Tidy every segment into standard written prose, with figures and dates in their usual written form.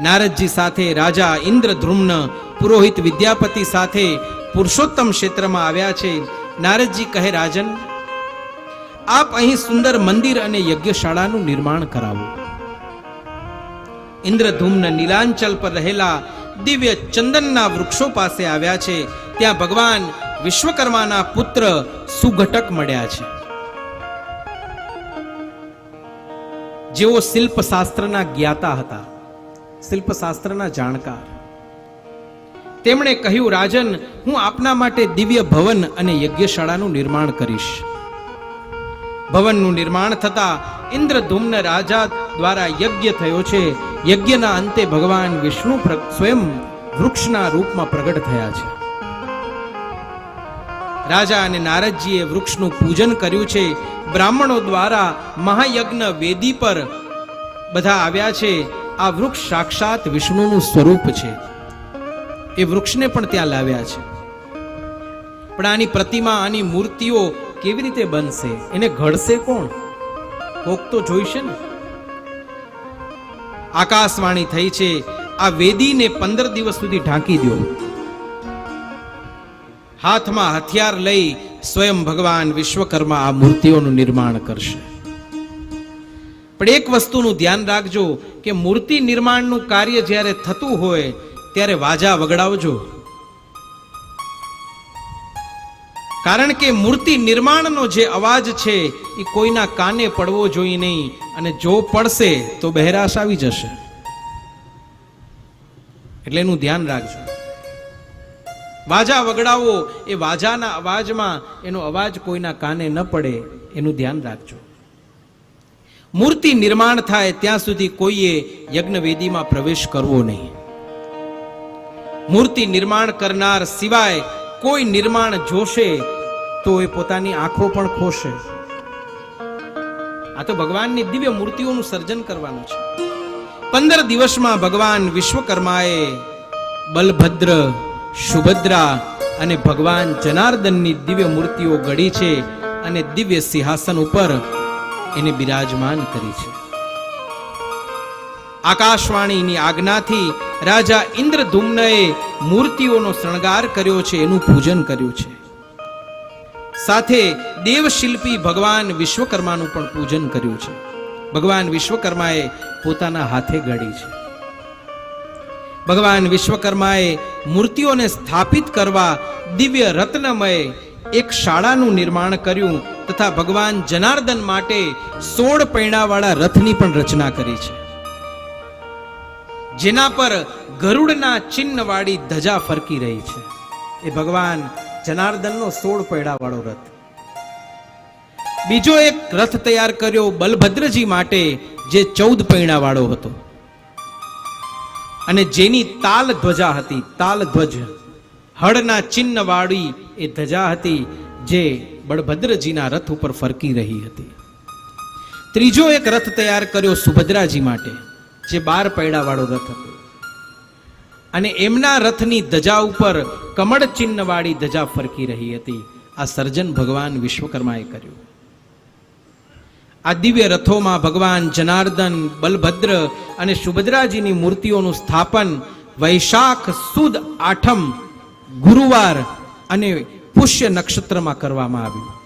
નારદજી સાથે રાજા ઇન્દ્રદ્રુમ્ન પુરોહિત વિદ્યાપતિ સાથે પુરુષોત્તમ ક્ષેત્રમાં આવ્યા છે. નારદજી કહે, રાજન, આપ અહીં સુંદર મંદિર અને યજ્ઞશાળાનું નિર્માણ કરાવો. ઇન્દ્રધૂમ્ન નીલાંચલ પર રહેલા દિવ્ય ચંદનના વૃક્ષો પાસે આવ્યા છે. ત્યાં ભગવાન વિશ્વકર્માના પુત્ર સુઘટક મળ્યા છે, જેઓ શિલ્પશાસ્ત્રના જ્ઞાતા હતા, શિલ્પશાસ્ત્રના જાણકાર. તેમણે કહ્યું, રાજન, હું આપના માટે દિવ્ય ભવન અને યજ્ઞશાળાનું નિર્માણ કરીશ. ભવનનું નિર્માણ થતા ઇન્દ્રધૂમ્ન રાજા દ્વારા યજ્ઞ થયો છે. યજ્ઞના અંતે ભગવાન વિષ્ણુ સ્વયં વૃક્ષના રૂપમાં પ્રગટ થયા છે. રાજા અને નારદજીએ વૃક્ષનું પૂજન કર્યું છે. બ્રાહ્મણો દ્વારા મહાયજ્ઞ વેદી પર બધા આવ્યા છે. આ વૃક્ષ સાક્ષાત વિષ્ણુનું સ્વરૂપ છે. એ વૃક્ષને પણ ત્યાં લાવ્યા છે. પણ આની પ્રતિમા, આની મૂર્તિઓ કેવી રીતે બનશે? એને ઘડશે કોણ? કોક તો જોઈશે ને. આકાશવાણી થઈ છે, આ વેદીને 15 દિવસ સુધી ઢાંકી દો. હાથમાં હથિયાર લઈ સ્વયં ભગવાન વિશ્વકર્મા આ મૂર્તિઓનું નિર્માણ કરશે. પણ એક વસ્તુનું ધ્યાન રાખજો કે મૂર્તિ નિર્માણનું કાર્ય જ્યારે થતું હોય ત્યારે વાજા વગડાવજો. કારણ કે મૂર્તિ નિર્માણનો જે અવાજ છે એ કોઈના કાને પડવો જોઈએ નહીં, અને જો પડશે તો બહેરાશ આવી જશે. એટલે એનું ધ્યાન રાખજો. વાજા વગડાવો, એ વાજાના અવાજમાં એનો અવાજ કોઈના કાને ન પડે, એનું ધ્યાન રાખજો. મૂર્તિ નિર્માણ થાય ત્યાં સુધી કોઈએ યજ્ઞવેદીમાં પ્રવેશ કરવો નહીં. મૂર્તિ નિર્માણ કરનાર સિવાય કોઈ નિર્માણ જોશે તો એ પોતાની આંખો પણ ખોશે. આ તો ભગવાનની દિવ્ય મૂર્તિઓનું સર્જન કરવાનું છે. 15 દિવસમાં ભગવાન વિશ્વકર્માએ બલભદ્ર, સુભદ્રા અને ભગવાન જનાર્દનની દિવ્ય મૂર્તિઓ ઘડી છે અને દિવ્ય સિંહાસન ઉપર એને બિરાજમાન કરી છે. આકાશવાણીની આજ્ઞાથી રાજા ઇન્દ્રધૂમ્નએ મૂર્તિઓનો શણગાર કર્યો છે, એનું પૂજન કર્યું છે. સાથે દેવશિલ્પી ભગવાન વિશ્વકર્માનું પણ પૂજન કર્યું છે. ભગવાન વિશ્વકર્માએ પોતાના હાથે ઘડી છે. ભગવાન વિશ્વકર્માએ મૂર્તિઓને સ્થાપિત કરવા દિવ્ય રત્નમય એક શાળાનું નિર્માણ કર્યું તથા ભગવાન જનાર્દન માટે 16 પૈણાવાળા રથની પણ રચના કરી છે, જેના પર ગરુડના ચિહ્નવાળી ધજા ફરકી રહી છે. એ ભગવાન જનાર્દનનો 16 પૈડાવાળો રથ. બીજો એક રથ તૈયાર કર્યો બલભદ્રજી માટે, જે 14 પૈણાવાળો હતો અને જેની તાલ ધ્વજા હતી. તાલ ધ્વજ, હળના ચિહ્નવાળી એ ધજા હતી જે બળભદ્રજીના રથ ઉપર ફરકી રહી હતી. ત્રીજો એક રથ તૈયાર કર્યો સુભદ્રાજી માટે, જે 12 પૈડાવાળો રથ હતો અને એમના રથની ધજા ઉપર કમળ ચિહ્નવાળી ધજા ફરકી રહી હતી. આ સર્જન ભગવાન વિશ્વકર્માએ કર્યું. આ દિવ્ય રથોમાં ભગવાન જનાર્દન, બલભદ્ર અને સુભદ્રાજીની મૂર્તિઓનું સ્થાપન વૈશાખ સુદ 8મ ગુરુવાર અને પુષ્ય નક્ષત્રમાં કરવામાં આવ્યું.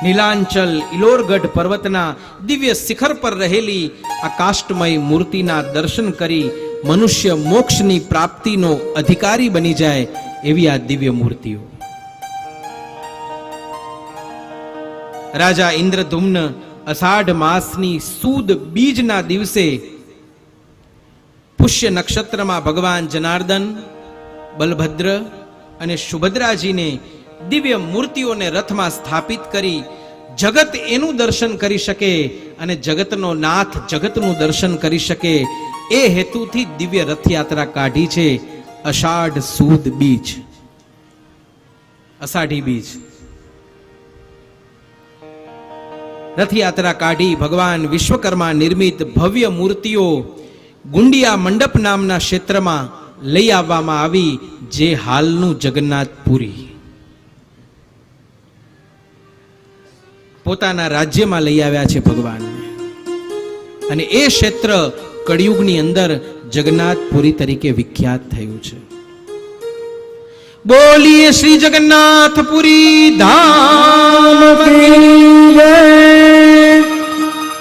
નીલાંચલ ઇલોરગઢ પર્વતના દિવ્ય શિખર પર રહેલી આ કાષ્ટમય મૂર્તિના દર્શન કરી મનુષ્ય મોક્ષની પ્રાપ્તિનો અધિકારી બની જાય એવી આ દિવ્ય મૂર્તિઓ. રાજા ઇન્દ્રધૂમ્ન અષાઢ માસની સુદ બીજના દિવસે પુષ્ય નક્ષત્રમાં ભગવાન જનાર્દન, બલભદ્ર અને સુભદ્રાજીને દિવ્ય મૂર્તિઓને રથમાં સ્થાપિત કરી જગત એનું દર્શન કરી શકે અને જગતનો નાથ જગતનું દર્શન કરી શકે એ હેતુથી દિવ્ય રથયાત્રા કાઢી છે. અષાઢ સુદ બીજ, અષાઢી બીજ રથયાત્રા કાઢી ભગવાન વિશ્વકર્મા નિર્મિત ભવ્ય મૂર્તિઓ ગુંડિયા મંડપ નામના ક્ષેત્રમાં લઈ આવવામાં આવી, જે હાલનું જગન્નાથપુરી. પોતાના રાજ્યમાં લઈ આવ્યા છે ભગવાનને. અને એ ક્ષેત્ર કળિયુગની અંદર જગન્નાથપુરી તરીકે વિખ્યાત થયું છે. બોલીએ શ્રી જગન્નાથપુરી ધામ